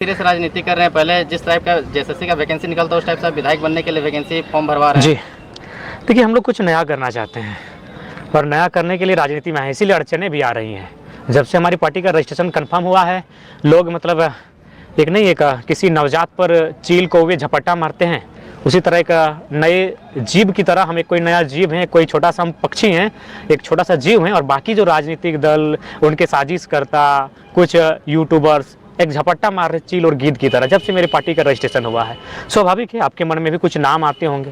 Serious राजनीति कर रहे हैं। पहले जिस टाइप का जेएसएससी का वैकेंसी निकलता है उस टाइप से विधायक बनने के लिए वैकेंसी फॉर्म भरवा रहे हैं। जी, देखिए हम लोग कुछ नया करना चाहते हैं और नया करने के लिए राजनीति में है, इसीलिए अड़चनें भी आ रही हैं। जब से हमारी पार्टी का रजिस्ट्रेशन कंफर्म हुआ है, लोग मतलब एक नहीं एक किसी नवजात पर चील कौवे झपट्टा मारते हैं, उसी तरह एक नए जीव की तरह हम एक कोई नया जीव हैं, कोई छोटा सा हम पक्षी हैं, एक छोटा सा जीव हैं, और बाकी जो राजनीतिक दल, उनके साजिशकर्ता, कुछ यूट्यूबर्स एक झपट्टा मार रहे चील और गीद की तरह। जब से मेरी पार्टी का रजिस्ट्रेशन हुआ है, स्वाभाविक है आपके मन में भी कुछ नाम आते होंगे,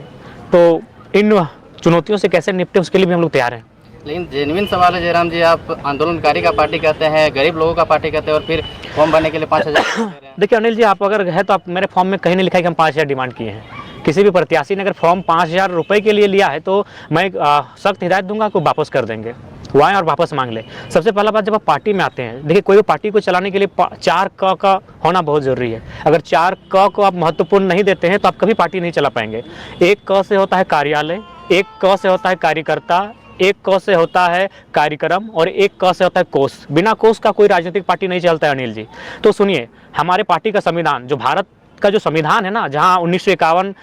तो इन चुनौतियों से कैसे निपटे उसके लिए भी हम लोग तैयार हैं। लेकिन जेन्युइन सवाल है जयराम जी, आप आंदोलनकारी का पार्टी कहते हैं, गरीब लोगों का पार्टी कहते हैं, और फिर फॉर्म भरने के लिए 5,000 देखिए अनिल जी, आप अगर है तो आप मेरे फॉर्म में कहीं नहीं लिखा है कि हम 5,000 डिमांड किए हैं। किसी भी प्रत्याशी ने अगर फॉर्म 5,000 रुपये के लिए लिया है तो मैं सख्त हिदायत दूंगा कि वापस कर देंगे, वो आएँ और वापस मांग ले। सबसे पहला बात, जब आप पार्टी में आते हैं, देखिए कोई भी पार्टी को चलाने के लिए 4 क का होना बहुत ज़रूरी है। अगर 4 क को आप महत्वपूर्ण नहीं देते हैं तो आप कभी पार्टी नहीं चला पाएंगे। 1 क से होता है कार्यालय, 1 क से होता है कार्यकर्ता, 1 क से होता है कार्यक्रम, और 1 क से होता है कोष। बिना कोष का कोई राजनीतिक पार्टी नहीं चलता है अनिल जी। तो सुनिए, हमारे पार्टी का संविधान, जो भारत का जो संविधान है ना, जहाँ 1951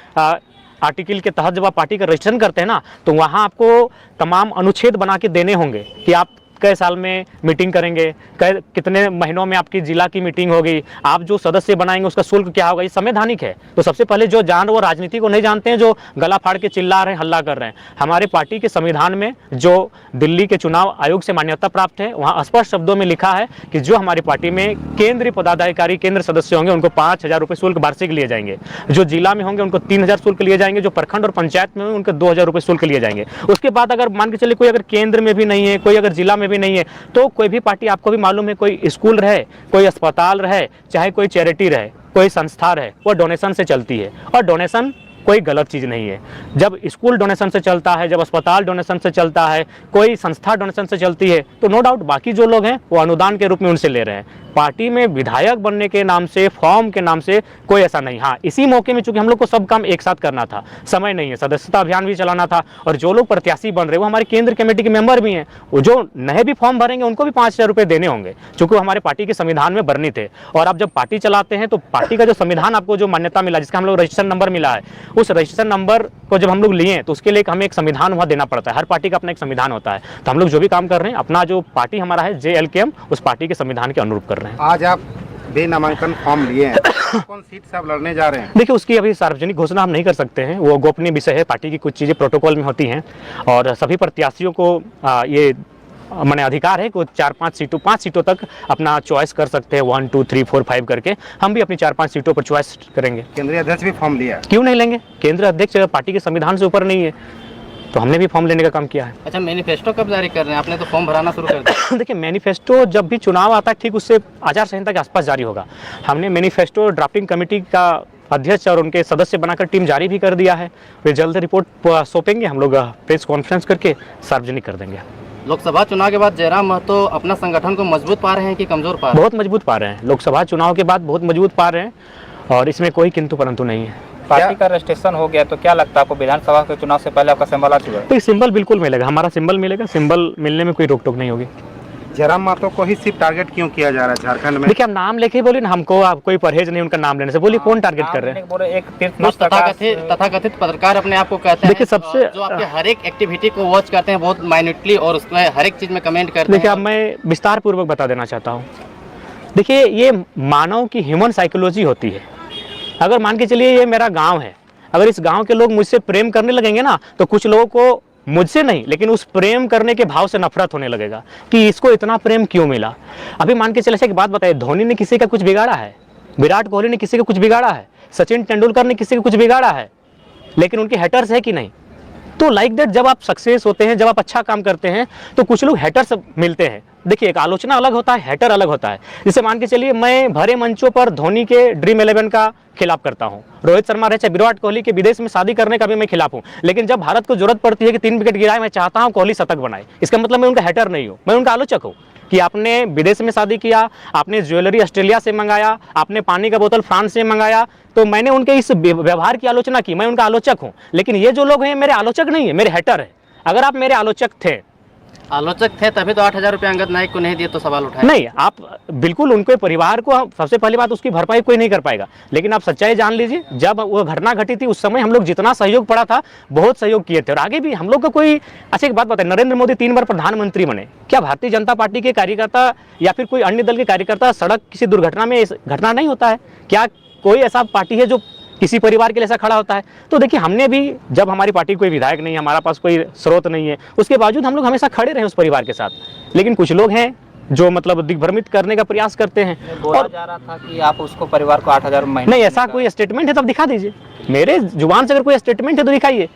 आर्टिकल के तहत जब आप पार्टी का रजिस्ट्रेशन करते हैं ना, तो वहाँ आपको तमाम अनुच्छेद बना के देने होंगे कि आप कई साल में मीटिंग करेंगे, कितने महीनों में आपकी जिला की मीटिंग होगी, आप जो सदस्य बनाएंगे उसका शुल्क क्या होगा, ये संवैधानिक है। तो सबसे पहले जो जान वो राजनीति को नहीं जानते हैं, जो गला फाड़ के चिल्ला रहे हैं, हल्ला कर रहे हैं। हमारे पार्टी के संविधान में जो दिल्ली के चुनाव आयोग से मान्यता प्राप्त है, वहाँ स्पष्ट शब्दों में लिखा है कि जो हमारी पार्टी में केंद्रीय पदाधिकारी, केंद्र सदस्य होंगे, उनको 5,000 रुपये शुल्क वार्षिक लिए जाएंगे। जो जिला में होंगे उनको 3,000 शुल्क लिए जाएंगे, जो प्रखंड और पंचायत में होंगे उनको 2,000 रुपये शुल्क लिए जाएंगे। उसके बाद अगर मान के चलिए कोई अगर केंद्र में भी नहीं है, कोई अगर जिला में भी नहीं है, तो कोई भी पार्टी, आपको भी मालूम है, कोई स्कूल रहे, कोई अस्पताल रहे, चाहे कोई चैरिटी रहे, कोई संस्था रहे, वो डोनेशन से चलती है। और डोनेशन कोई गलत चीज़ नहीं है। जब स्कूल डोनेशन से चलता है, जब अस्पताल डोनेशन से चलता है, कोई संस्था डोनेशन से चलती है, तो नो डाउट बाकी जो लोग हैं वो अनुदान के रूप में उनसे ले रहे हैं। पार्टी में विधायक बनने के नाम से, फॉर्म के नाम से कोई ऐसा नहीं। हाँ, इसी मौके में चूंकि हम लोग को सब काम एक साथ करना था, समय नहीं है, सदस्यता अभियान भी चलाना था, और जो लोग प्रत्याशी बन रहे वो हमारे केंद्र कमेटी के मेंबर भी हैं, वो जो नए भी फॉर्म भरेंगे उनको भी 5,000 रुपये देने होंगे, चूंकि हमारे पार्टी के संविधान में वर्णित है। और आप जब पार्टी चलाते हैं तो पार्टी का जो संविधान आपको जो मान्यता मिला, जिसका हम लोग रजिस्ट्रेशन नंबर मिला है, उस रजिस्ट्रेशन नंबर को जब हम लोग लिए तो उसके लिए हमें एक संविधान वहाँ देना पड़ता है। हर पार्टी का अपना एक संविधान होता है। तो हम लोग जो भी काम कर रहे हैं, अपना जो पार्टी हमारा है JLKM, उस पार्टी के संविधान के अनुरूप कर रहे हैं। आज आप बेनामांकन फॉर्म लिए हैं, कौन सीट से आप लड़ने जा रहे हैं? देखिए उसकी अभी सार्वजनिक घोषणा हम नहीं कर सकते हैं, वो गोपनीय विषय है। पार्टी की कुछ चीज़ें प्रोटोकॉल में होती हैं, और सभी प्रत्याशियों को ये मैंने अधिकार है कि 5 सीटों तक अपना चॉइस कर सकते हैं, 1 2 3 4 5 करके। हम भी अपनी 4-5 सीटों पर चॉइस करेंगे। केंद्रीय अध्यक्ष भी फॉर्म लिया? क्यों नहीं लेंगे? केंद्रीय अध्यक्ष पार्टी के संविधान से ऊपर नहीं है, तो हमने भी फॉर्म लेने का काम किया है। अच्छा, मैनिफेस्टो कब जारी कर रहे हैं? आपने तो फॉर्म भराना शुरू कर दिया। देखिए मैनिफेस्टो जब भी चुनाव आता है ठीक उससे आचार संहिता के आसपास जारी होगा। हमने मैनिफेस्टो ड्राफ्टिंग कमेटी का अध्यक्ष और उनके सदस्य बनाकर टीम जारी भी कर दिया है। वे जल्द रिपोर्ट सौंपेंगे, हम लोग प्रेस कॉन्फ्रेंस करके सार्वजनिक कर देंगे। लोकसभा चुनाव के बाद जयराम महतो अपना संगठन को मजबूत पा रहे हैं कि कमजोर पा रहे हैं? बहुत मजबूत पा रहे हैं। लोकसभा चुनाव के बाद बहुत मजबूत पा रहे हैं, और इसमें कोई किंतु परंतु नहीं है। पार्टी का रजिस्ट्रेशन हो गया तो क्या लगता है आपको विधानसभा के चुनाव से पहले आपका सिंबल आ चुका है? तो सिंबल बिल्कुल मिलेगा, हमारा सिंबल मिलेगा। सिंबल मिलने में कोई रोक टोक नहीं होगी। जयराम महतो को ही सिर्फ टारगेट क्यों किया जा रहा है झारखंड में? देखिए आप नाम लेके बोलिए ना, हमको आप कोई परहेज नहीं उनका नाम लेने से। बोलिए कौन टारगेट कर रहे हैं? एक कुछ तथाकथित पत्रकार अपने आप को कहते हैं, देखिए सबसे जो आपके हर एक एक्टिविटी को वॉच करते हैं बहुत माइन्यूटली, और उसमें हर एक चीज में कमेंट करते हैं। देखिए अब मैं विस्तार पूर्वक बता देना चाहता हूँ। देखिए ये मानव की ह्यूमन साइकोलॉजी होती है। अगर मान के चलिए ये मेरा गाँव है, अगर इस गांव के लोग मुझसे प्रेम करने लगेंगे ना, तो कुछ लोगों को मुझसे नहीं लेकिन उस प्रेम करने के भाव से नफरत होने लगेगा कि इसको इतना प्रेम क्यों मिला। अभी मान के चले, एक बात बताइए, धोनी ने किसी का कुछ बिगाड़ा है? विराट कोहली ने किसी का कुछ बिगाड़ा है? सचिन तेंदुलकर ने किसी का कुछ बिगाड़ा है? लेकिन उनके हेटर्स है कि नहीं? तो लाइक दैट, जब आप सक्सेस होते हैं, जब आप अच्छा काम करते हैं, तो कुछ लोग हेटर्स मिलते हैं। देखिए एक आलोचना अलग होता है, हेटर अलग होता है। जैसे मान के चलिए मैं भरे मंचों पर धोनी के ड्रीम 11 का खिलाफ करता हूं, रोहित शर्मा रहे चाहे विराट कोहली के विदेश में शादी करने का भी मैं खिलाफ हूं, लेकिन जब भारत को जरूरत पड़ती है कि 3 विकेट गिराए, मैं चाहता हूं कोहली शतक बनाए। इसका मतलब मैं उनका हेटर नहीं हूं, मैं उनका आलोचक हूं कि आपने विदेश में शादी किया, आपने ज्वेलरी ऑस्ट्रेलिया से मंगाया, आपने पानी का बोतल फ्रांस से मंगाया, तो मैंने उनके इस व्यवहार की आलोचना की, मैं उनका आलोचक हूं। लेकिन ये जो लोग हैं मेरे आलोचक नहीं है, मेरे हेटर है। अगर आप मेरे आलोचक थे आलोचक थे तभी तो 8,000 रुपये अंगद नायक को नहीं दिए तो सवाल उठाए। नहीं, आप बिल्कुल उनके परिवार को, सबसे पहली बात उसकी भरपाई कोई नहीं कर पाएगा, लेकिन आप सच्चाई जान लीजिए, जब वो घटना घटी थी उस समय हम लोग जितना सहयोग पड़ा था बहुत सहयोग किए थे और आगे भी हम लोग का कोई। अच्छा एक बात बताएं, नरेंद्र मोदी 3 बार प्रधानमंत्री बने, क्या भारतीय जनता पार्टी के कार्यकर्ता या फिर कोई अन्य दल के कार्यकर्ता सड़क किसी दुर्घटना में घटना नहीं होता है? क्या कोई ऐसा पार्टी है जो किसी परिवार के लिए ऐसा खड़ा होता है? तो देखिए, हमने भी, जब हमारी पार्टी कोई विधायक नहीं है, हमारा पास कोई स्रोत नहीं है, उसके बावजूद हम लोग हमेशा खड़े रहे उस परिवार के साथ। लेकिन कुछ लोग हैं जो मतलब दिग्भ्रमित करने का प्रयास करते हैं। बोला जा रहा था कि आप उसको परिवार को 8,000 महीने। नहीं, ऐसा कोई स्टेटमेंट है तो आप दिखा दीजिए, मेरे जुबान से अगर कोई स्टेटमेंट है तो दिखाइए।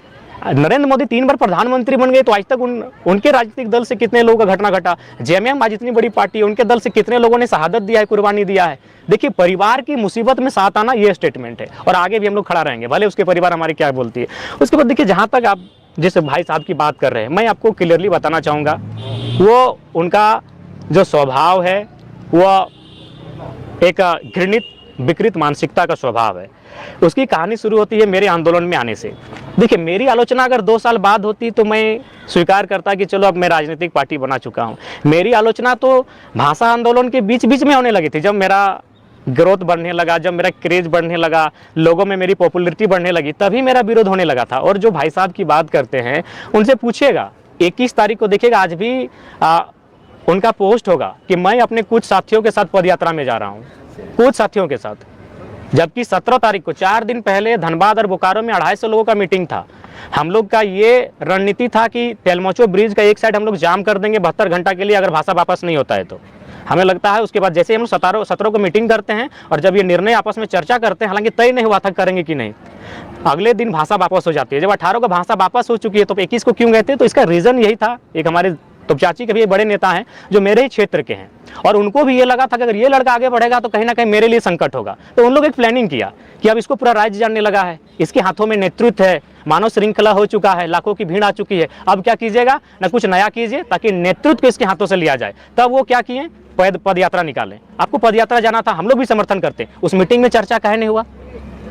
नरेंद्र मोदी 3 बार प्रधानमंत्री बन गए तो आज तक उनके राजनीतिक दल से कितने लोगों का घटना घटा? जेएमएम आज इतनी बड़ी पार्टी है, उनके दल से कितने लोगों ने शहादत दिया है, कुर्बानी दिया है? देखिए, परिवार की मुसीबत में साथ आना ये स्टेटमेंट है और आगे भी हम लोग खड़ा रहेंगे, भले उसके परिवार हमारी क्या बोलती है। उसके बाद देखिए, जहाँ तक आप जिस भाई साहब की बात कर रहे हैं, मैं आपको क्लियरली बताना चाहूँगा, वो उनका जो स्वभाव है वो एक घृणित विकृत मानसिकता का स्वभाव है। उसकी कहानी शुरू होती है मेरे आंदोलन में आने से। देखिए, मेरी आलोचना अगर 2 साल बाद होती तो मैं स्वीकार करता कि चलो अब मैं राजनीतिक पार्टी बना चुका हूँ। मेरी आलोचना तो भाषा आंदोलन के बीच बीच में होने लगी थी, जब मेरा ग्रोथ बढ़ने लगा, जब मेरा क्रेज बढ़ने लगा, लोगों में मेरी पॉपुलरिटी बढ़ने लगी, तभी मेरा विरोध होने लगा था। और जो भाई साहब की बात करते हैं उनसे पूछिएगा, 21 तारीख को देखिएगा, आज भी उनका पोस्ट होगा कि मैं अपने कुछ साथियों के साथ पदयात्रा में जा रहा हूँ, कुछ साथियों के साथ। जबकि 17 तारीख को 4 दिन पहले धनबाद और बोकारो में 250 लोगों का मीटिंग था। हम लोग का ये रणनीति था कि तेलमोचो ब्रिज का एक साइड हम लोग जाम कर देंगे 72 घंटा के लिए, अगर भाषा वापस नहीं होता है तो। हमें लगता है उसके बाद जैसे हम 17 को मीटिंग करते हैं और जब ये निर्णय आपस में चर्चा करते हैं, हालांकि तय नहीं हुआ था करेंगे कि नहीं, अगले दिन भाषा वापस हो जाती है। जब 18 को भाषा वापस हो चुकी है तो 21 को क्यों गए थे? तो इसका रीज़न यही था, एक हमारे तो चाची के भी बड़े नेता हैं जो मेरे ही क्षेत्र के हैं और उनको भी ये लगा था कि अगर ये लड़का आगे बढ़ेगा तो कहीं ना कहीं मेरे लिए संकट होगा। तो उन लोग एक प्लानिंग किया कि अब इसको पूरा राज्य जानने लगा है, इसके हाथों में नेतृत्व है, मानव श्रृंखला हो चुका है, लाखों की भीड़ आ चुकी है, अब क्या कीजिएगा ना कुछ नया कीजिए ताकि नेतृत्व को इसके हाथों से लिया जाए। तब वो क्या किए, पद यात्रा निकालें। आपको पद यात्रा जाना था, हम लोग भी समर्थन करते। उस मीटिंग में चर्चा काहे नहीं हुआ?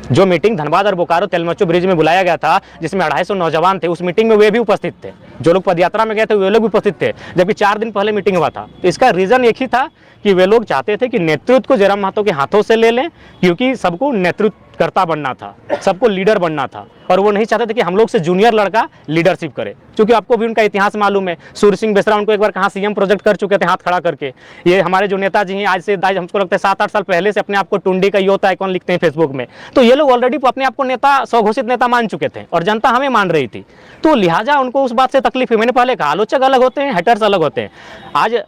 जो मीटिंग धनबाद और बोकारो तेलमोचो ब्रिज में बुलाया गया था, जिसमें 250 नौजवान थे, उस मीटिंग में वे भी उपस्थित थे। जो लोग पदयात्रा में गए थे वे लोग भी उपस्थित थे, जबकि 4 दिन पहले मीटिंग हुआ था। तो इसका रीज़न एक ही था कि वे लोग चाहते थे कि नेतृत्व को जयराम महतो के हाथों से ले लें, क्योंकि सबको नेतृत्वकर्ता बनना था, सबको लीडर बनना था और वो नहीं चाहते थे कि हम लोग से जूनियर लड़का लीडरशिप करे। क्योंकि आपको भी उनका इतिहास मालूम है, सूर्य सिंह बेसरा उनको एक बार कहाँ सीएम प्रोजेक्ट कर चुके थे हाथ खड़ा करके। ये हमारे जो नेताजी हैं आज से हमको लगता है 7-8 साल पहले से अपने आप को टुंडी का यूथ आइकॉन लिखते हैं फेसबुक में। तो ये लोग ऑलरेडी अपने आप को नेता, स्वघोषित नेता मान चुके थे और जनता हमें मान रही थी। तो लिहाजा उनको उस बात से तकलीफ है। मैंने पहले कहा, आलोचक अलग होते हैं, हेटर्स अलग होते हैं। आज